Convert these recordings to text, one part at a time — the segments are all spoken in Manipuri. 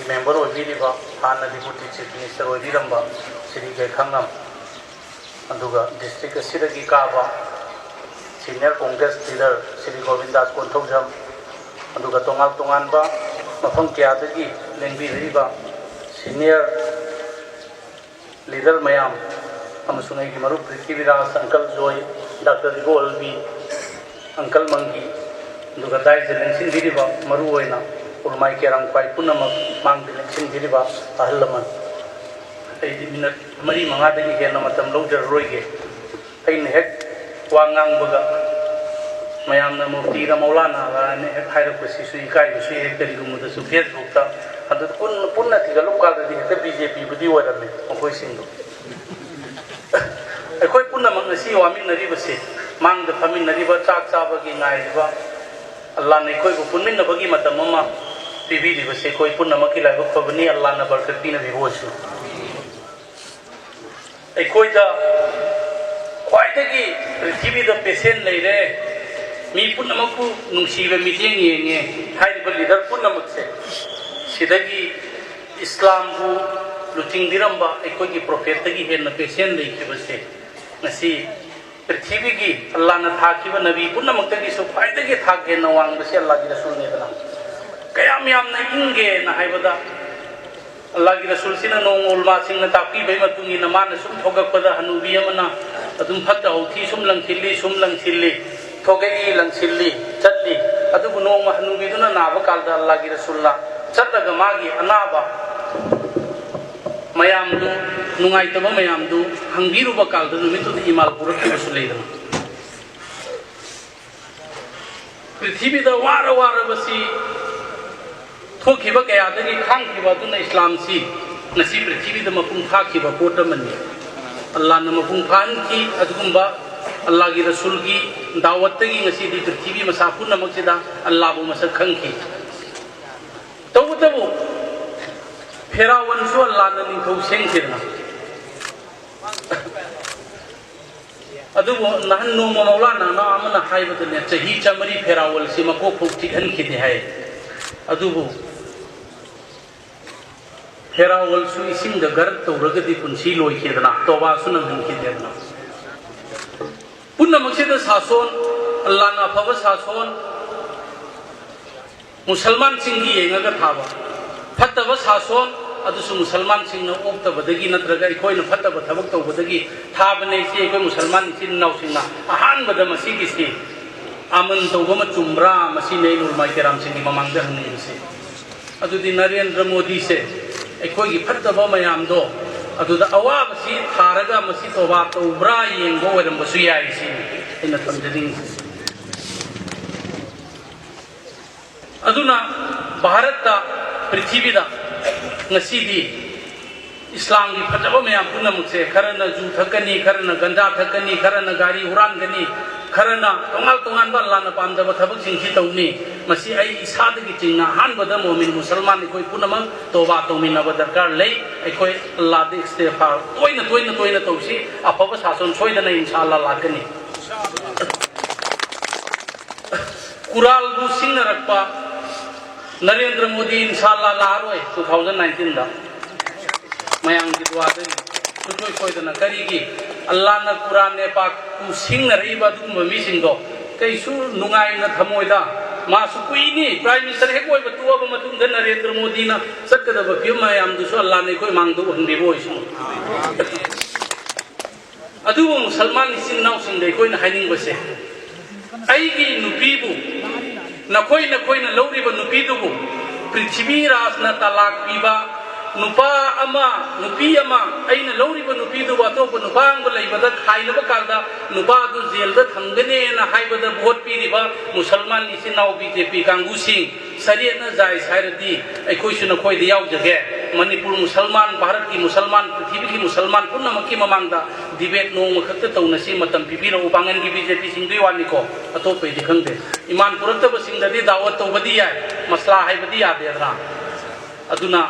member oibiriba hana deputy chief minister oibiramba Sri Gekhangnam aduga district asidagi kaba senior congress leader Sri Govindas Konthojam aduga tonganba mafam kayadagi lengbiriba senior leader mayam amasung aigi marup Prithviraj Uncle Joy Dr. Rigo Albi Uncle Mangi aduga dai jelengsin biriba maru oina ulmai kerang pai punamak mang dilengsin biriba ahlaman ai minute mari manga dagi hena matam lojar roige ai ne hek wangang baga mayamna mufti ra maulana ga ne hek haira pasi sui kai sui hek tari gumuda su Facebook ta adu punna tiga lokal di hek BJP budi waranne mokoi singdo ai koi punna mang si wamin nari basi mang da famin nari ba chak cha ba gi ngai ba Allah ne koi bu punmin na bagi matam mama TV di basi koi punna maki lai ba khobni Allah na barkat pina bi hosu ꯑꯩꯈꯣꯏꯗ ꯈ꯭ꯋꯥꯏꯗꯒꯤ ꯄ꯭ꯔꯤꯊꯤꯕꯤꯗ ꯄꯦꯁꯦꯟ ꯂꯩꯔꯦ ꯃꯤ ꯄꯨꯝꯅꯃꯛꯄꯨ ꯅꯨꯡꯁꯤꯕ ꯃꯤꯠꯌꯦꯡ ꯌꯦꯡꯉꯦ ꯍꯥꯏꯔꯤꯕ ꯂꯤꯗꯔ ꯄꯨꯝꯅꯃꯛꯁꯦ ꯁꯤꯗꯒꯤ ꯏꯁꯂꯥꯝꯕꯨ ꯂꯨꯆꯤꯡꯕꯤꯔꯝꯕ ꯑꯩꯈꯣꯏꯒꯤ ꯄ꯭ꯔꯣꯐꯦꯠꯇꯒꯤ ꯍꯦꯟꯅ ꯄꯦꯁꯦꯟ ꯂꯩꯈꯤꯕꯁꯦ ꯉꯁꯤ ꯄ꯭ꯔꯤꯊꯤꯕꯤꯒꯤ ꯑꯜꯂꯥꯍꯅ ꯊꯥꯈꯤꯕ ꯅꯕꯤ ꯄꯨꯝꯅꯃꯛꯇꯒꯤꯁꯨ ꯈ꯭ꯋꯥꯏꯗꯒꯤ ꯊꯥꯛ ꯍꯦꯟꯅ ꯋꯥꯡꯕꯁꯦ ꯑꯜꯂꯥꯍꯒꯤ ꯔꯁꯨꯜꯅꯦꯗꯅ ꯀꯌꯥꯝ ꯌꯥꯝꯅ ꯏꯪꯒꯦꯅ ꯍꯥꯏꯕꯗ Allah ki Rasul sina nong ulma sing na tapi bai matungi na man sum thogak pada hanubi amana adum phatta hauthi sum lang silli thogai lang silli chatli adu nong ma hanubi duna na ba kal da Allah ki Rasul na chattaga magi anaba mayam du nungai taba mayam du hangbiru ba kal da numitu imal purak ki Rasul leida prithvi da wara basi थोखिबा कयादगी खांखिबा दुना इस्लाम सी नसी पृथ्वी द मपुंग फाखिबा पोटमनि अल्लाह न मपुंग फानखि अदुगुंबा अल्लाह की रसूल की दावतगी नसी दी पृथ्वी मसाफु नमकसिदा अल्लाह बु मसक खंखि तबु फेरावन सो अल्लाह न निथौ सेंखिरना अदुबो नहन नो मौलाना ना अमना हाइबदने चही चमरी फेरावल सि मको खोखि खनखिदे हाय अदुबो फेरावल सु इसिंग द घर तौरगदि पुंसी लोइखेदना तोबा सुनंग हनखिदेना पुन्ना मक्सिद सासोन अल्लाह ना फब सासोन मुसलमान सिंगी येंगा थाबा फत्तब सासोन अदुसु मुसलमान सिंग न ओक्तबदगी नत्रगा इखोयन फत्तब थबक तौबदगी थाबने से इखोय मुसलमान सिन नाव सिंगना अहान बद मसीगी से आमन तौबम चुमरा मसी ने नुरमाय केराम सिंगी ममांग द हंनि से अदुदि नरेंद्र मोदी से अखोगी फत्तबा मयामदो अदुदा अवाबसी थारगा मसी तोबा तौब्रा येंगो वरमबसु याइसी इन तमजदिंग अदुना भारत दा पृथ्वी दा ngasi इस्लाम की फतबा मयाम पुनमुसे खरना जू थकनी खरना गंजा थकनी खरना गाड़ी हुरान गनी खरना तोंगाल अल्लाह ना पामदबा थबक सिंखि तौनी मसी आई इसादगी चिंगना हानबदा मोमिन मुसलमान कोई पुनमक तौबा तौमिनबा दरकार लै अखोय अल्लाह दे इस्तिगफार तोइना तौसी अफबा सासन सोइदना इंशाअल्लाह लाकनी कुराल बु सिंगना रखपा नरेंद्र मोदी इंशाअल्लाह लारोय 2019 दा मयांग की दुआ दे सुतोय सोइदना करीगी अल्लाह ना कुरान ने पाक कु सिंगना रहिबा दुम मिसिंग दो कैसु नुंगाई ना थमोयदा मासु कुइनी प्राइम मिनिस्टर हे कोई बतुवा मतुंग द नरेंद्र मोदी ना सकदब फिम मयाम दुसु अल्लाह ने कोई मांग दो हनबेबोयसु अदु मुसलमान सिन नाउ सिंग दे कोई ना हाइनिंग बसे आईगी नुपीबु नखोई ना लौरिबा नुपीदुबु पृथ्वी राज ना तलाक पीबा नुपा अमा नुपी अमा अइना लौरिबा नुपीदुबु अतोप नुपांग लैबदा खाइनबा कालदा नुपा दु जेल दा थंगने ना हाइबदा भोट पीरिबा मुसलमान इसिन नाउ बीजेपी कांगू सिंह सरियत ना जाय साइरदी अखोइसु नखोइ द यावजगे मणिपुर मुसलमान भारत की मुसलमान पृथ्वी की मुसलमान पुनमकी ममांगदा डिबेट नोंग खक्त तौनसी मतम पिपिनो उपांगन की बीजेपी सिंह दुई वानिको अतोपे दि खंगदे इमान पुरतब सिंह ददी दावत तौबदी याय मसला हाइबदी यादेदरा अदुना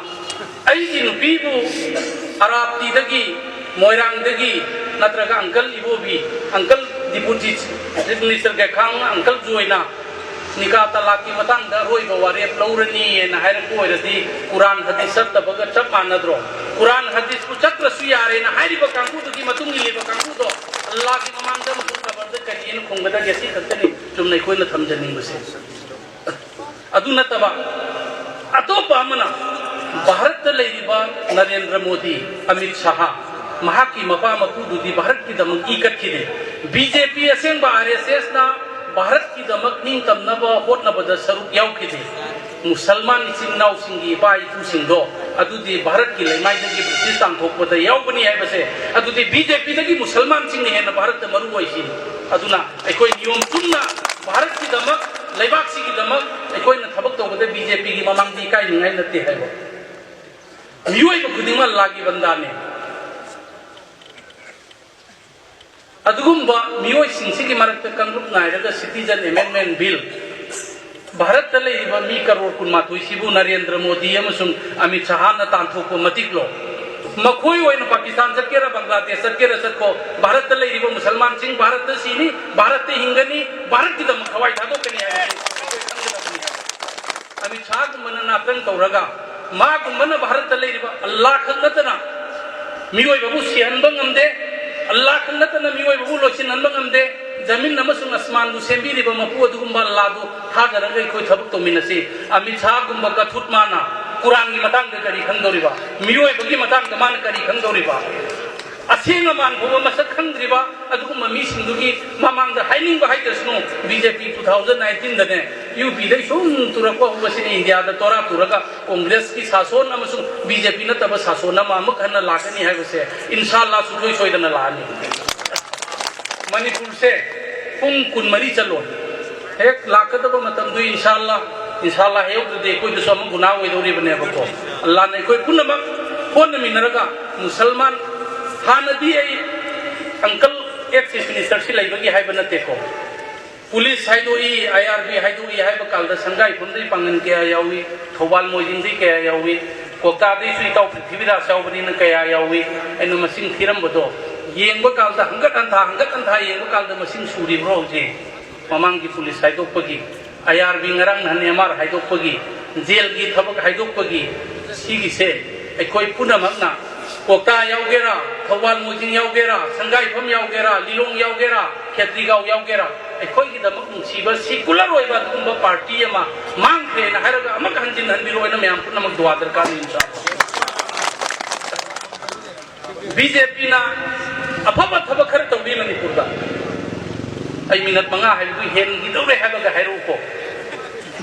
अईगी नुपीबु अराप्तीदगी मोइरांगदगी नत्रगा uncle Ibobi uncle deputy minister के खांग अंकल जोइना निका तलाक की मतंग रोई वारेप लौरनी है कुरान हदीस सत्तबग चप मानद्रो कुरान हदीस को चक्र सुयारे कांगू की कांगू अल्लाह की ममांग खबर कहीं खुंगद गेसी खतनी चुमने कोई थमजनी अतोप भारत नरेंद्र मोदी अमित शाह की मपा मपुदी भारत की दमक इकट्ठिदे बीजेपी असेंब RSS ना भारत की दमक निंग तमनब होटनबद सरुक याउखिदे मुसलमान इचिनाउ सिंगी बाई तुसिंगो अदुदी भारत की लेमाइदगी ब्रिटिश तांथोकपद याउबनी हाइबसे अदुदी बीजेपी दगी मुसलमान सिंग हेन भारत मरु ओइसि अदुना अखोय नियम चुमना भारत की दमक लेबाक की दमक अखोय न थबक तोबदे बीजेपी की ममांगदी काई निंगाई नते हाइबो मियोय खुदिमा लागी बंदाने अदुगुम्बा मियोय सिंसिगी मरक्त कंगरुप नायरगा सिटीजन अमेंडमेंट बिल भारत लेरिबा मी करोड़ कुनमाथुई सिबु नरेंद्र मोदी अमसुंग अमित शाह न तांथोको मतिकलो मखोई ओइन पाकिस्तान चटकेरा बांग्लादेश चटकेरा चटको भारत लेरिबा मुसलमान सिंह भारत सीनी भारत हिंगनी भारत की दम खवाई थादो कनी है अमित शाह गुमन नातन तौरगा मा गुमन भारत लेरिबा अल्लाह खंगतना मियोय बाबू सिहनबा ngamde अल्लाह खंगतना मियोय बाबू लोचिननबा ngamde जमीन नमसुंग आसमान दु सेंबिरिबा मपु अदुगुम्बा लादु थाजरगै कोई थबक तोमिनसी अमित शाह गुम्बा कथुट माना कुरान की मतंग करी खंगदोरिबा मियोय बगी मतंग मान करी खंगदोरिबा असेंग मान भोब मसक खंगद्रिबा अदुगुम्बा मी सिंदुगी ममांग द हाइनिंग हाइदसनु बीजेपी 2019 दने यूपी दे सुम तुरको बसिने इंडिया द तोरा तुरगा कांग्रेस की शासन अमसुंग बीजेपी न तब शासन मामक हन लाकनी हाइबसे इंशाअल्लाह सुथोय सोयदन लानी मणिपुर से पुंग कुनमरी चलो एक लाखदब मतम दु इंशाअल्लाह हेउदे कोई दसो म गुना ओइदोरि बने बको अल्लाह ने कोई पुनमक फोन मिनरगा मुसलमान हानदी ए अंकल एक्सिस मिनिस्टर सि लैबगी हाइब नतेको पुलिस हाइदोई IRB हाइदोई हाइब कालदा संगाई फुंदै पांगन के यावी थौबाल मोइजिंदै के यावी कोक्तादै सुइताव पृथ्वीराज यावबनि न कया यावी एनु मसिंग थिरमबदो येंगबा कालदा हंगत अंथा येंगबा कालदा मसिंग सुरिब्रो जे ममांग की पुलिस हाइदोकपगी IRB ngarang ननेमार हाइदोकपगी जेल की थबक हाइदोकपगी सिगिसे अखोय पुनमकना कोक्ता यावगेरा थौबाल मोइजिंग यावगेरा संगाईफम यावगेरा लिलोंग यावगेरा खेत्रीगाव यावगेरा अखोय की दमक नुसीबा सिकुलर ओइबा दुंबा पार्टी अमा मांगख्रे न हारगा अमक हंजिन हनबिरोयना मयाम पुनमक दुआ दरकार इंशाअल्लाह बीजेपी ना अफब थब खर तौदी मणिपुर दा आई मिनट मंगा हाइबु हेन गिदौरे हाबगा हाइरुको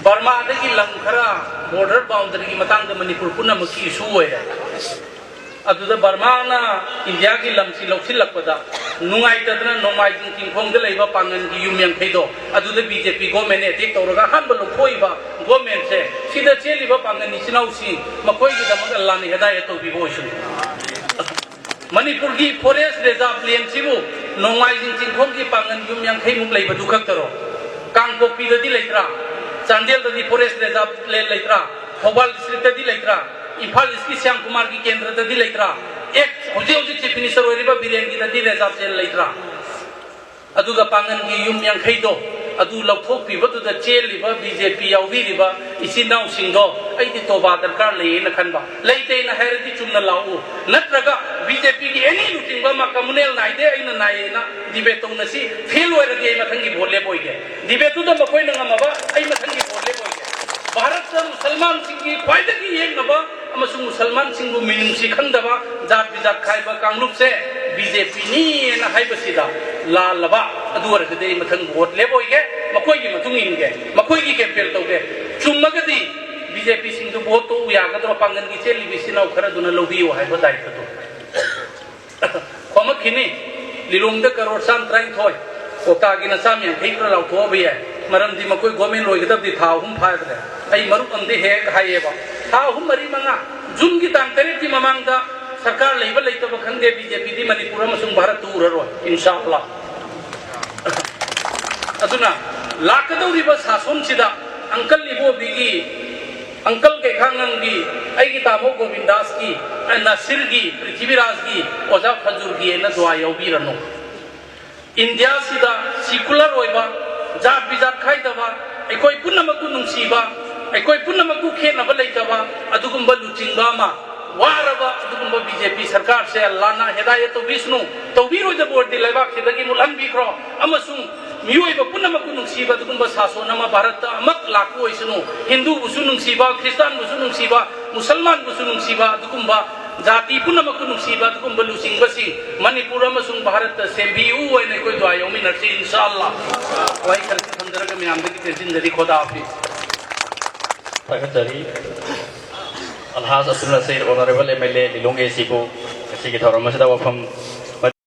बर्मा दगी लम खरा बॉर्डर बाउंड्री की मतंग मणिपुर पुनमक की इशू ओइरे अदुदा बर्मा ना इंडिया की लमसी लौसिलकपदा नुंगाइतदना नोमाइजिंग किंगखोंग द लेबा पांगन की युमयंग खैदो अदुदा बीजेपी गवर्नमेंट अटैक तौरगा हानब लोखोइबा गवर्नमेंट से सिदा चेलिबा पांगन निसिनाउसी मखोई की दमक अल्लाह ने हिदायत तौबिबो इशू मणिपुर की फॉरेस्ट रिजर्व लैंड सिबु नोंगाइजिंग चिंगखोंग की पांगन युमयंग खैमुक लेबा दुखक्तरो कांगपोपी ददी लेत्रा चांदेल ददी फॉरेस्ट रिजर्व लैंड लेत्रा थौबाल डिस्ट्रिक्ट ददी लेत्रा इम्फाल इसकी श्याम कुमार की केंद्र ददी लेत्रा एक होजे चीफ मिनिस्टर ओइरिबा बिरेन की ददी रिजर्व जेल लेत्रा अदुगा पांगन की युमयंग खैदो अदु लौथोकपिबदुदा चेलिबा बीजेपी यावबिरिबा इसिनाउ सिंगो आइदि तोबा दरकार लेना खनबा लेते न हैरदी चुमना लाउ नत्रगा बीजेपी की एनी लुटिंगबा मा कम्युनल नाइदे आइना नायना डिबेट तौनसी फेल ओइरदि आइ मथंगी भोले बोइगे डिबेटुदा मकोइ नंगमबा आइ मथंगी भोले बोइगे भारत मुसलमान सिंगी ख्वाइदगी येंगबा अमसुंग मुसलमान सिंगु मिनुंसी खंगदबा जात बिजात खाइबा कांगलुप से बीजेपी नी न हाइबसिदा लालबा अदुवरगदे मथंग वोट लेबोइगे मखोइगी मतुंग इनगे मखोइगी कैंपेन तौगे चुम्मगदी बीजेपी सिंगु वोट तो यागदरो पांगन की चेली बिसिनाउ खरा दुना लोबियो हाइबा दायित्व तो खोमखिनी लिलोंगद करोड़ सान त्राइन थोय कोतागी नसाम यांखैप्र लाउथोबे याय मरमदि मकोइ गवर्नमेंट लोइगदबदि था हुम फायद्रे आई मरुप अंदे हेक हाइएबा था हुम मरी मंगा जून की तांग तरेट की ममांगदा सरकार लेबा लेतबा खंगे बीजेपी दी मणिपुर अमसुंग भारत उररो इंशाअल्लाह अदुना लाकदौरिबा शासन सिदा अंकल लिबोबीगी अंकल के खांगंगी आइगी तामो गोविंदास की नसीर की पृथ्वीराज की ओजा खजूर की न दुआ यौबीरनो इंडिया सिदा सिकुलर ओइबा जात बिजात खाइदबा ꯑꯩꯈꯣꯏ ꯄꯨꯝꯅꯃꯛꯄꯨ ꯅꯨꯡꯁꯤꯕ ꯑꯩꯈꯣꯏ ꯄꯨꯝꯅꯃꯛꯄꯨ ꯈꯦꯠꯅꯕ ꯂꯩꯇꯕ ꯑꯗꯨꯒꯨꯝꯕ ꯂꯨꯆꯤꯡꯕ ꯑꯃ ꯋꯥꯔꯕ ꯑꯗꯨꯒꯨꯝꯕ ꯕꯤꯖꯦꯄꯤ ꯁꯔꯀꯥꯔꯁꯦ ꯑꯜꯂꯥꯍꯅ ꯍꯤꯗꯥꯌꯠ ꯇꯧꯕꯤꯁꯅꯨ ꯇꯧꯕꯤꯔꯣꯏꯗꯕ ꯑꯣꯏꯔꯗꯤ ꯂꯩꯕꯥꯛꯁꯤꯗꯒꯤ ꯃꯨꯠꯍꯟꯕꯤꯈ꯭ꯔꯣ ꯑꯃꯁꯨꯡ ꯃꯤꯑꯣꯏꯕ ꯄꯨꯝꯅꯃꯛꯄꯨ ꯅꯨꯡꯁꯤꯕ ꯑꯗꯨꯒꯨꯝꯕ ꯁꯥꯁꯣꯟ ꯑꯃ ꯚꯥꯔꯠꯇ ꯑꯃꯛ ꯂꯥꯛꯄ ꯑꯣꯏꯁꯅꯨ ꯍꯤꯟꯗꯨꯕꯨꯁꯨ ꯅꯨꯡꯁꯤꯕ ꯈ꯭ꯔꯤꯁꯇꯥꯟꯕꯨꯁꯨ ꯅꯨꯡꯁꯤꯕ ꯃꯨꯁꯜꯃꯥꯟꯕꯨꯁꯨ ꯅꯨꯡꯁꯤꯕ ꯑꯗꯨꯒꯨꯝꯕ जाति पुनमकु नुसीबा दुकुंबा लुसिंगबसी मणिपुर अमसुंग भारत सेंबियु ओइना अखोय द्वा यौमिनरसी इंशाअल्लाह वाई खरसी थंदरग मियामदगी तेजिंदरी खोदा हाफिज Secretary Alhaj Abdul Nasir Honorable MLA Lilongge Sibu Sigi Thauram Masida Wafam